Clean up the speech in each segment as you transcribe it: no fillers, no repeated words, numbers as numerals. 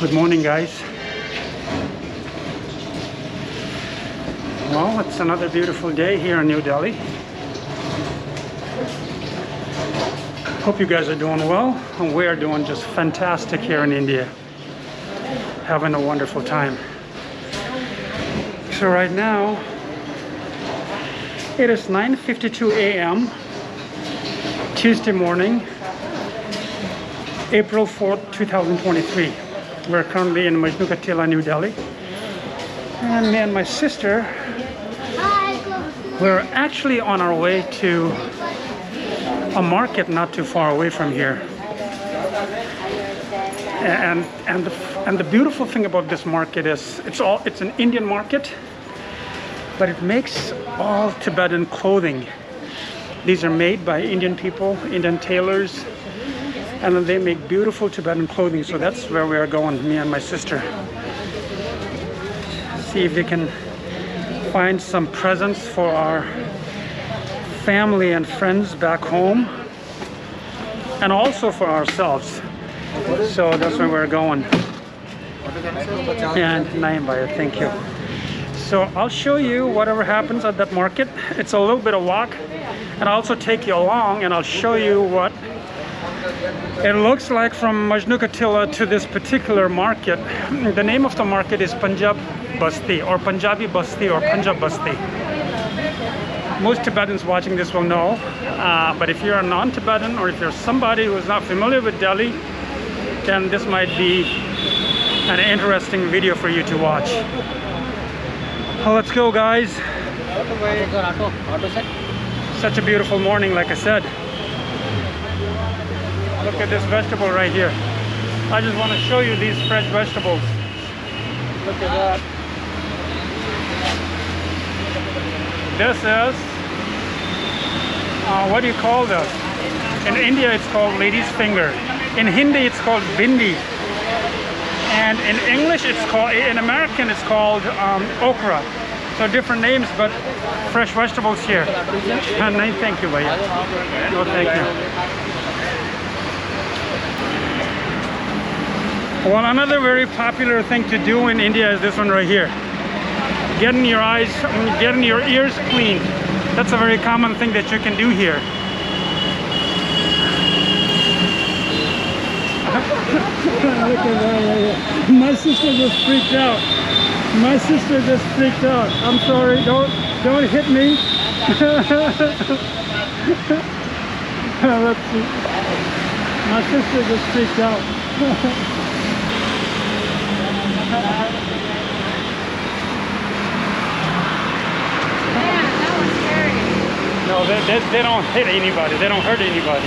Good morning, guys. Well, it's another beautiful day here in New Delhi. Hope you guys are doing well, and we are doing just fantastic here in India. Having a wonderful time. So right now, it is 9:52 a.m. Tuesday morning, April 4th, 2023. We're currently in Majnukatila, New Delhi. And me and my sister, we're actually on our way to a market not too far away from here. And the beautiful thing about this market is it's an Indian market, but it makes all Tibetan clothing. These are made by Indian people, Indian tailors, and then they make beautiful Tibetan clothing. So that's where we are going, me and my sister. See if we can find some presents for our family and friends back home, and also for ourselves. So that's where we're going. And Naim, thank you. So I'll show you whatever happens at that market. It's a little bit of walk, and I'll also take you along and I'll show you what it looks like from Majnukatila to this particular market. The name of the market is Punjab Basti, or Punjabi Basti, or Punjab Basti. Most Tibetans watching this will know, but if you're a non-Tibetan, or if you're somebody who is not familiar with Delhi, then this might be an interesting video for you to watch. Well, let's go, guys. Such a beautiful morning, like I said. Look at this vegetable right here. I just want to show you these fresh vegetables. Look at that. This is, what do you call this? In India it's called lady's finger. In Hindi it's called bindi. And in English it's called, in American it's called okra. So different names, but fresh vegetables here. Thank you, bhaiya. No, thank you. Well, another very popular thing to do in India is this one right here. Getting your ears cleaned. That's a very common thing that you can do here. Look at that. My sister just freaked out. My sister just freaked out. I'm sorry, don't hit me. Let's see. My sister just freaked out. No, they don't hit anybody. They don't hurt anybody.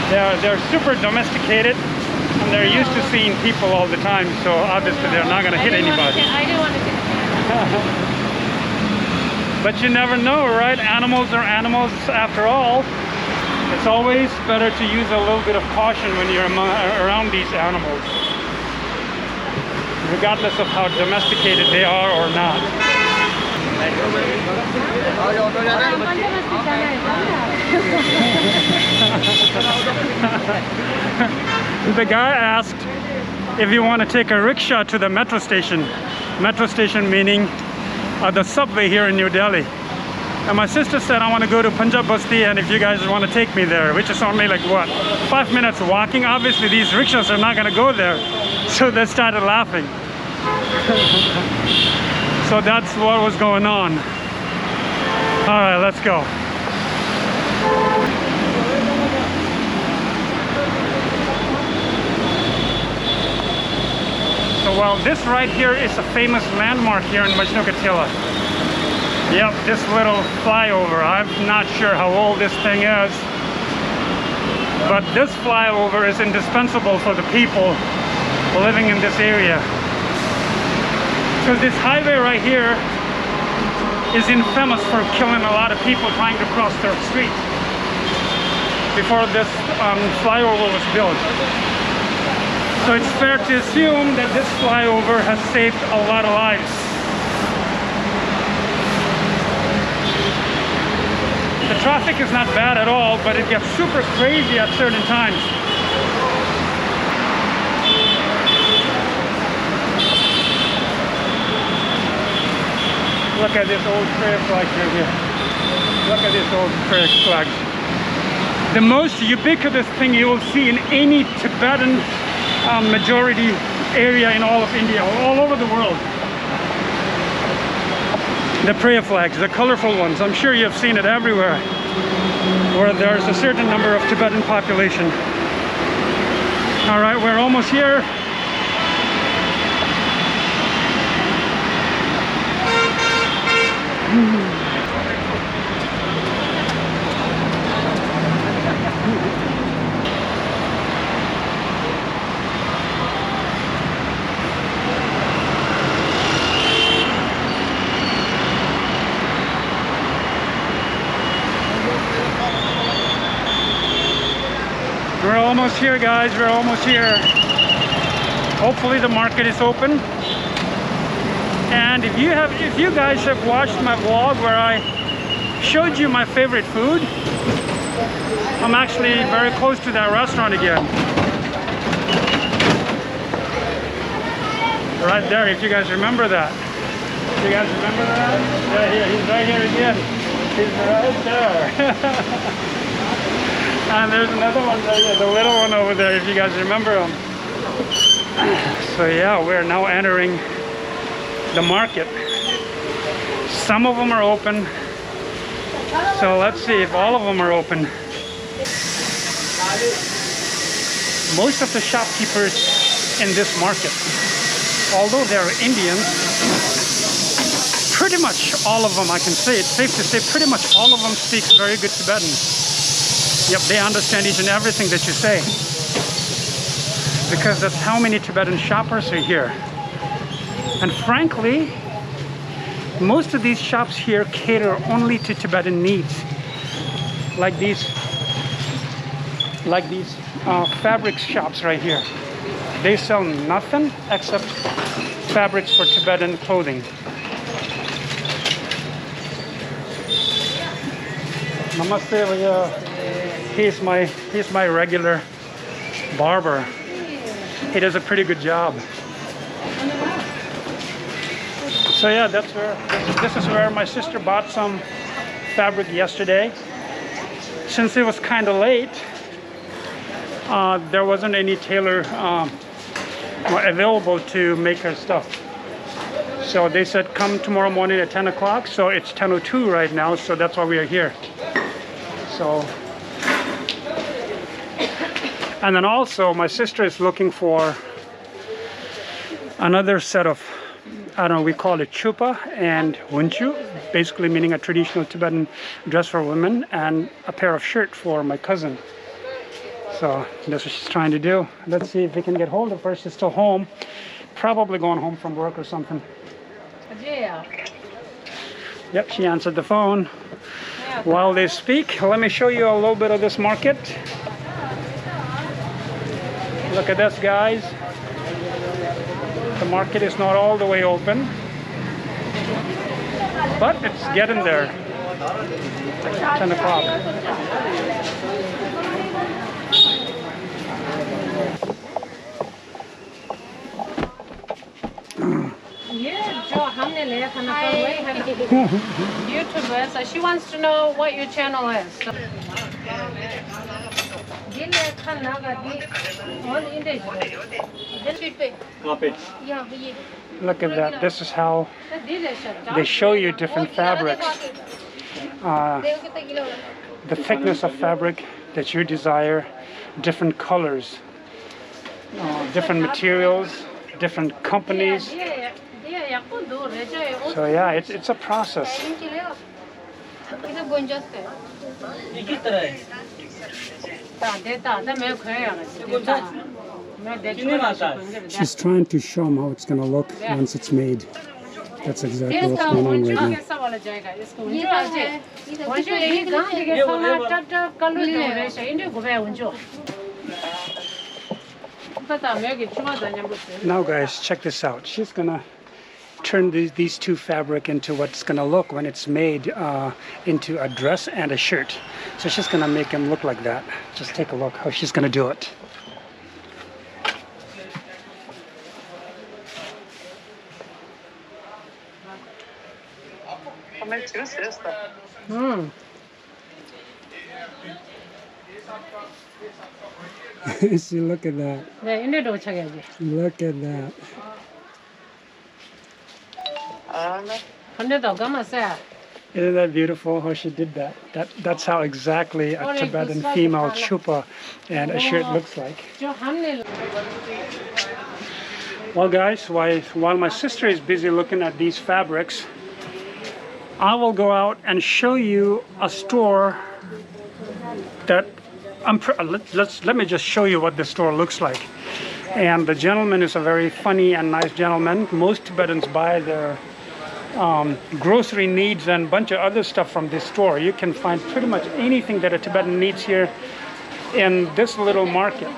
They're super domesticated, and they're used to seeing people all the time. So obviously they're not going to hit anybody. I do want to hit. But you never know, right? Animals are animals after all. It's always better to use a little bit of caution when you're around these animals, regardless of how domesticated they are or not. The guy asked if you want to take a rickshaw to the metro station. Metro station meaning the subway here in New Delhi. And my sister said, I want to go to Punjab Basti, and if you guys want to take me there, which is only like what, 5 minutes walking. Obviously these rickshaws are not going to go there. So they started laughing. So that's what was going on. All right, let's go. So, well, this right here is a famous landmark here in Majnukatila. Yep, this little flyover. I'm not sure how old this thing is, but this flyover is indispensable for the people living in this area. Because this highway right here is infamous for killing a lot of people trying to cross their street before this flyover was built. So it's fair to assume that this flyover has saved a lot of lives. The traffic is not bad at all, but it gets super crazy at certain times. Look at this old prayer flag right here. Look at this old prayer flag. The most ubiquitous thing you will see in any Tibetan majority area in all of India, all over the world. The prayer flags, the colorful ones. I'm sure you've seen it everywhere where there's a certain number of Tibetan population. All right, we're almost here. We're almost here, guys. We're almost here. Hopefully the market is open. And if you guys have watched my vlog where I showed you my favorite food, I'm actually very close to that restaurant again. Right there, if you guys remember that. You guys remember that? Yeah, he's right here again. He's right there. And there's another one right there, the little one over there, if you guys remember him. So yeah, we're now entering the market. Some of them are open. So let's see if all of them are open. Most of the shopkeepers in this market, although they're Indians, pretty much all of them, I can say, it's safe to say, pretty much all of them speak very good Tibetan. Yep, they understand each and everything that you say. Because that's how many Tibetan shoppers are here. And frankly, most of these shops here cater only to Tibetan needs. Like these fabric shops right here. They sell nothing except fabrics for Tibetan clothing. Namaste, Vaya. He's my regular barber. He does a pretty good job. So yeah, this is where my sister bought some fabric yesterday. Since it was kind of late, there wasn't any tailor available to make her stuff. So they said come tomorrow morning at 10 o'clock. So it's 10:02 right now, so that's why we are here. So, and then also my sister is looking for another set of, I don't know, we call it chupa and wunchu, basically meaning a traditional Tibetan dress for women, and a pair of shirts for my cousin. So that's what she's trying to do. Let's see if we can get hold of her. She's still home, probably going home from work or something. Yep, she answered the phone. While they speak, let me show you a little bit of this market. Look at this, guys. The market is not all the way open, but it's getting there. 10 o'clock. YouTuber, so she wants to know what your channel is. Look at that. This is how they show you different fabrics. The thickness of fabric that you desire, different colors, different materials, different companies. So yeah, it's a process. She's trying to show them how it's going to look once it's made. That's exactly what's going on right now. Now guys, check this out. She's going to turn these two fabric into what's going to look when it's made into a dress and a shirt. So she's going to make them look like that. Just take a look how she's going to do it. Hmm. See, look at that. 네, 인도도 도착해야지. Look at that. 근데도 감았어요. Isn't that beautiful how she did that? That's how exactly a Tibetan female chupa and a shirt looks like. 저 함내. Well guys, while my sister is busy looking at these fabrics, I will go out and show you a store that let me just show you what the store looks like. And the gentleman is a very funny and nice gentleman. Most Tibetans buy their grocery needs and a bunch of other stuff from this store. You can find pretty much anything that a Tibetan needs here in this little market.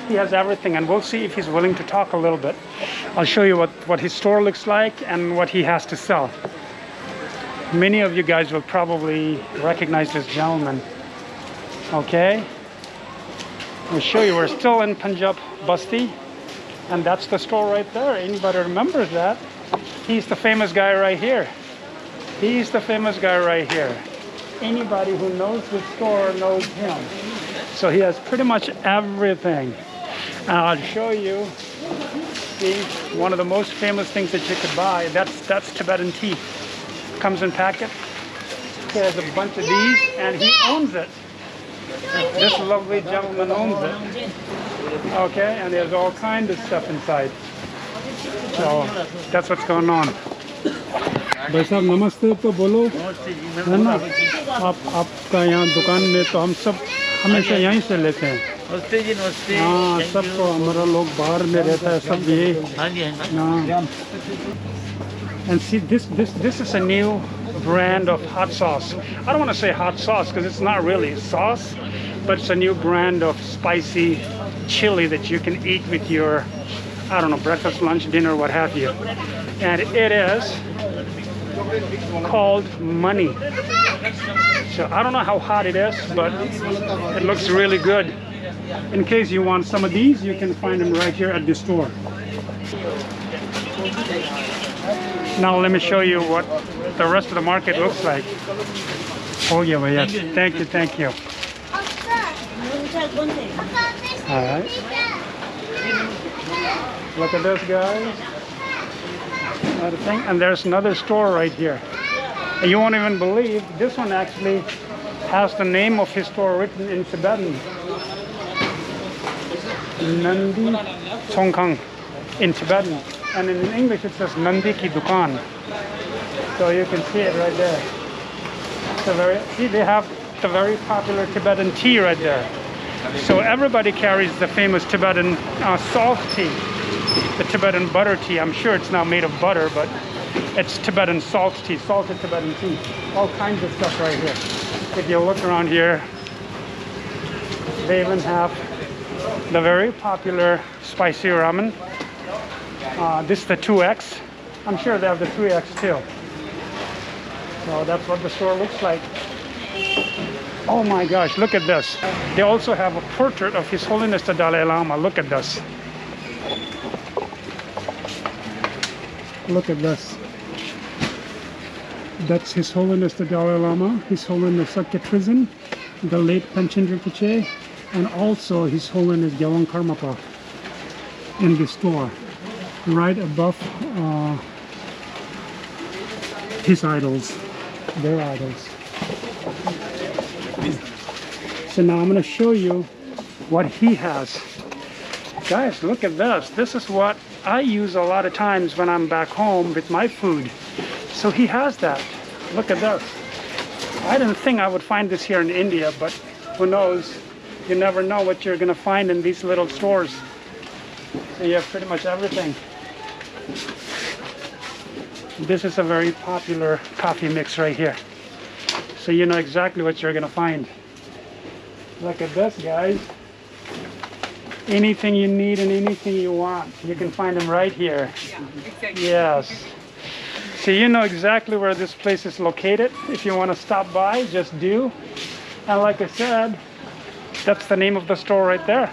He has everything, and we'll see if he's willing to talk a little bit. I'll show you what his store looks like and what he has to sell. Many of you guys will probably recognize this gentleman. Okay, I'll show you. We're still in Punjab Basti, and that's the store right there. Anybody remembers that? He's the famous guy right here. He's the famous guy right here. Anybody who knows the store knows him. So he has pretty much everything. And I'll show you. See, one of the most famous things that you could buy. That's Tibetan tea. Comes in packet. He has a bunch of these, and he owns it. This lovely gentleman owns it. Okay, and there's all kinds of stuff inside. So that's what's going on. भाई साहब नमस्ते तो बोलो है ना आपका यहाँ दुकान में तो हम सब हमेशा यहीं से लेते हैं नमस्ते जी नमस्ते हाँ सबको हमारा लोग बाहर में रहता है सब ये हाँ जी हाँ And see, this is a new brand of hot sauce. I don't want to say hot sauce because it's not really sauce, but it's a new brand of spicy chili that you can eat with your, I don't know, breakfast, lunch, dinner, what have you. And it is called money. So I don't know how hot it is, but it looks really good. In case you want some of these, you can find them right here at the store. Now let me show you what the rest of the market looks like. Oh yeah, well, yes. Thank you. All right. Look at this, guys. Another thing. And there's another store right here. And you won't even believe, this one actually has the name of his store written in Tibetan. Nandi Tsongkhang in Tibetan. And in English it says Nandi Ki Dukan. So you can see it right there. See, they have the very popular Tibetan tea right there. So everybody carries the famous Tibetan salt tea, the Tibetan butter tea. I'm sure it's not made of butter, but it's Tibetan salt tea, salted Tibetan tea. All kinds of stuff right here. If you look around here, they even have the very popular spicy ramen. This is the 2X. I'm sure they have the 3X too. So that's what the store looks like. Oh my gosh, look at this. They also have a portrait of His Holiness the Dalai Lama. Look at this. Look at this. That's His Holiness the Dalai Lama, His Holiness Sakyatrizin, the late Panchen Rinpoche, and also His Holiness Gyalwang Karmapa in the store. Right above his idols, their idols. So now I'm going to show you what he has. Guys, look at this. This is what I use a lot of times when I'm back home with my food. So he has that. Look at this. I didn't think I would find this here in India, but who knows? You never know what you're going to find in these little stores. So you have pretty much everything. This is a very popular coffee mix right here. So you know exactly what you're going to find. Look at this, guys. Anything you need and anything you want, you can find them right here. Yeah, exactly. Yes. So you know exactly where this place is located. If you want to stop by, just do. And like I said, that's the name of the store right there.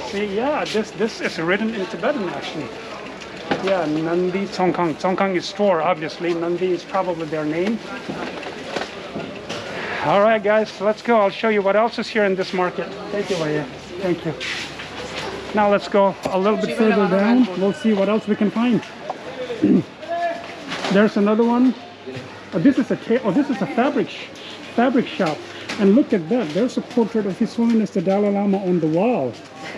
See, yeah, this is written in Tibetan actually. Yeah, Nandi Tsongkhang. Tsongkhang is store, obviously. Nandi is probably their name. All right, guys, let's go. I'll show you what else is here in this market. Thank you, Vaya. Thank you. Now let's go a little bit further down. We'll see what else we can find. There's another one. This is a fabric shop. And look at that. There's a portrait of His Holiness the Dalai Lama on the wall.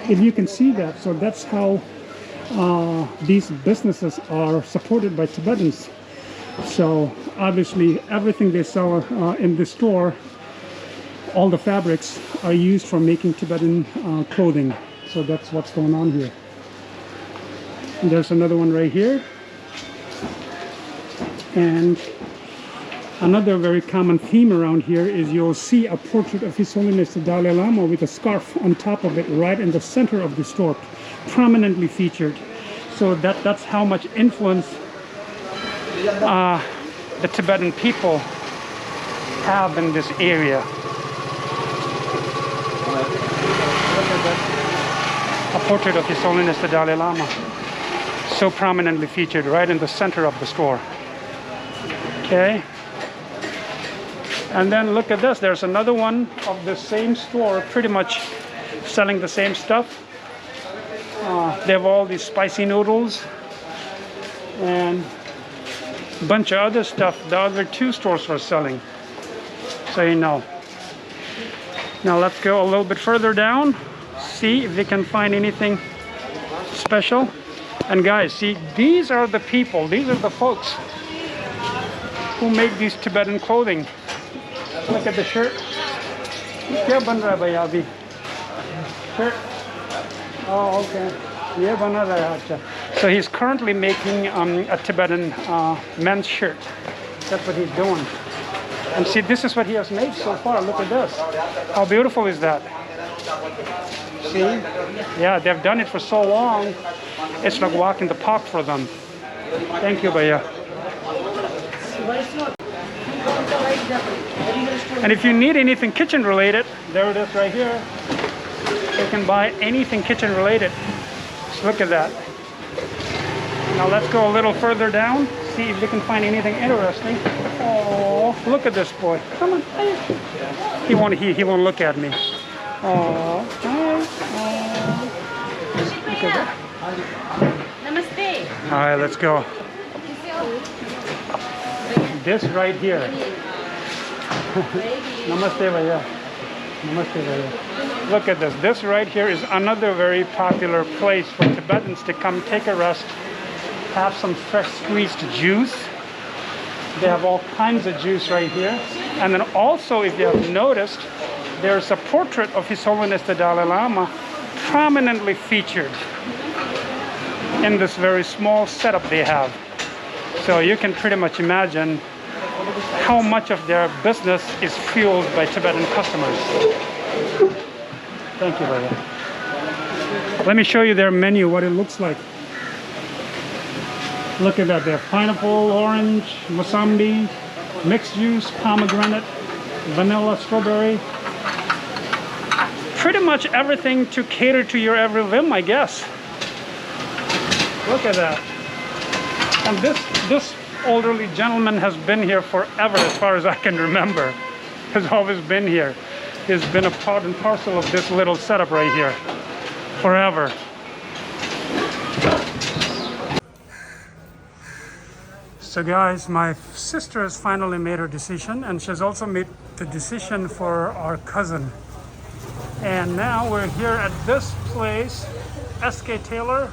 If you can see that. So that's how these businesses are supported by Tibetans. So obviously everything they sell in this store, all the fabrics are used for making Tibetan clothing. So that's what's going on here. And there's another one right here. And another very common theme around here is you'll see a portrait of His Holiness the Dalai Lama with a scarf on top of it right in the center of the store, prominently featured. So that's how much influence the Tibetan people have in this area. Look at that. A portrait of His Holiness the Dalai Lama, so prominently featured right in the center of the store. Okay. And then look at this. There's another one of the same store, pretty much selling the same stuff. They have all these spicy noodles and a bunch of other stuff the other two stores are selling. So you know. Now let's go a little bit further down. See if we can find anything special. And guys, see, these are the people, these are the folks who make these Tibetan clothing. Look at the shirt. Kya ban raha hai bhai abhi? Shirt. Oh, okay. Ye bana raha hai, acha. So he's currently making a Tibetan men's shirt. That's what he's doing. And see, this is what he has made so far. Look at this. How beautiful is that? See? Yeah, they've done it for so long. It's like walking the park for them. Thank you, Bhaiya. And if you need anything kitchen related, there it is right here. You can buy anything kitchen related. Just look at that. Now let's go a little further down. See if we can find anything interesting. Oh, look at this boy. Come on. He won't look at me. Oh, hi. Look at that. Namaste. All right, let's go. This right here. Namaste, Bhaiya. Namaste, Bhaiya. Look at this. This right here is another very popular place for Tibetans to come take a rest, have some fresh squeezed juice. They have all kinds of juice right here. And then also, if you have noticed, there's a portrait of His Holiness the Dalai Lama prominently featured in this very small setup they have. So you can pretty much imagine how much of their business is fueled by Tibetan customers. Thank you, brother. Let me show you their menu, what it looks like. Look at that. They have pineapple, orange, mosambi, mixed juice, pomegranate, vanilla, strawberry. Pretty much everything to cater to your every whim, I guess. Look at that. And this elderly gentleman has been here forever, as far as I can remember. Has always been here. He's been a part and parcel of this little setup right here. Forever. So guys, my sister has finally made her decision, and she's also made the decision for our cousin. And now we're here at this place, SK Taylor,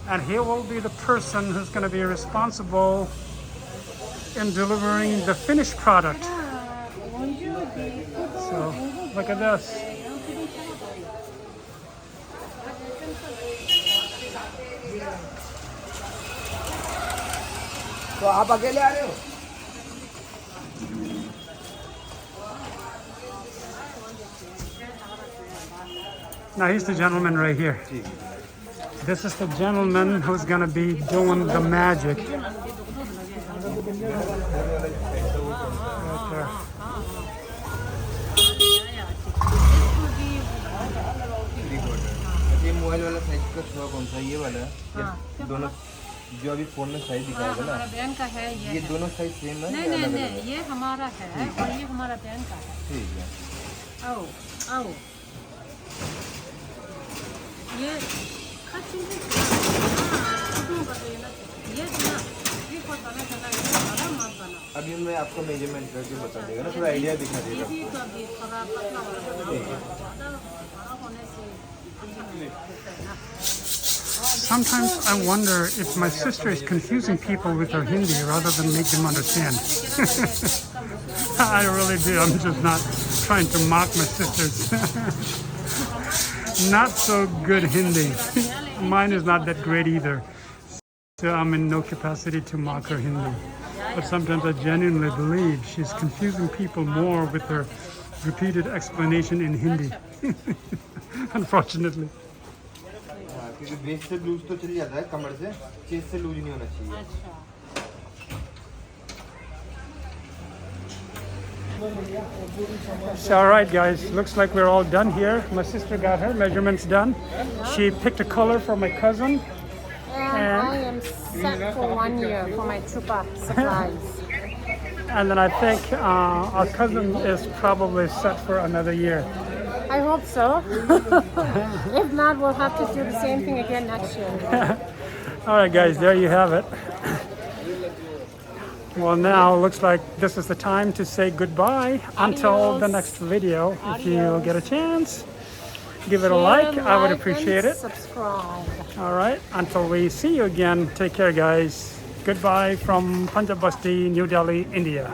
and he will be the person who's going to be responsible in delivering the finished product. So look at this. तो आप अकेले आ रहे हो? Now here's the gentleman right here. This is the gentleman who's gonna be doing the magic. Right there. ये mobile वाला size का थोड़ा कौन सा ये वाला दोनों जो अभी फोन में साइज दिखाएगा ना, हमारा बहन का है ये दोनों साइज सेम है नहीं या नहीं अलग नहीं, अलग? ये हमारा है और ये हमारा बहन का है। ठीक है। आओ आओ, ये ये ना ये बहुत बना चला, ये बड़ा मत बना। अभी मैं आपको मेजरमेंट करके बता देगा ना, थोड़ा आइडिया दिखा ये देगा भी आपको। तो अभी थोड़ा पतला वाला बना, ज़्यादा बड़ा होने से Sometimes I wonder if my sister is confusing people with her Hindi rather than make them understand. I really do. I'm just not trying to mock my sisters. Not so good Hindi. Mine is not that great either. So I'm in no capacity to mock her Hindi. But sometimes I genuinely believe she's confusing people more with her repeated explanation in Hindi. Unfortunately. हाँ, क्योंकि waste से loose तो चल जाता है, कमर से chest से loose नहीं होना चाहिए। अच्छा So, all right, guys, looks like we're all done here. My sister got her measurements done. She picked a color for my cousin. and I am set for 1 year for my chupa supplies. And then I think our cousin is probably set for another year. I hope so. If not, we'll have to do the same thing again next year. All right, guys, there you have it. Well, now looks like this is the time to say goodbye until the Adios. next video. If you Adios. get a chance, give it a Share, like. I would and appreciate it. Subscribe. All right, until we see you again, take care, guys. Goodbye from Punjab Basti, New Delhi, India.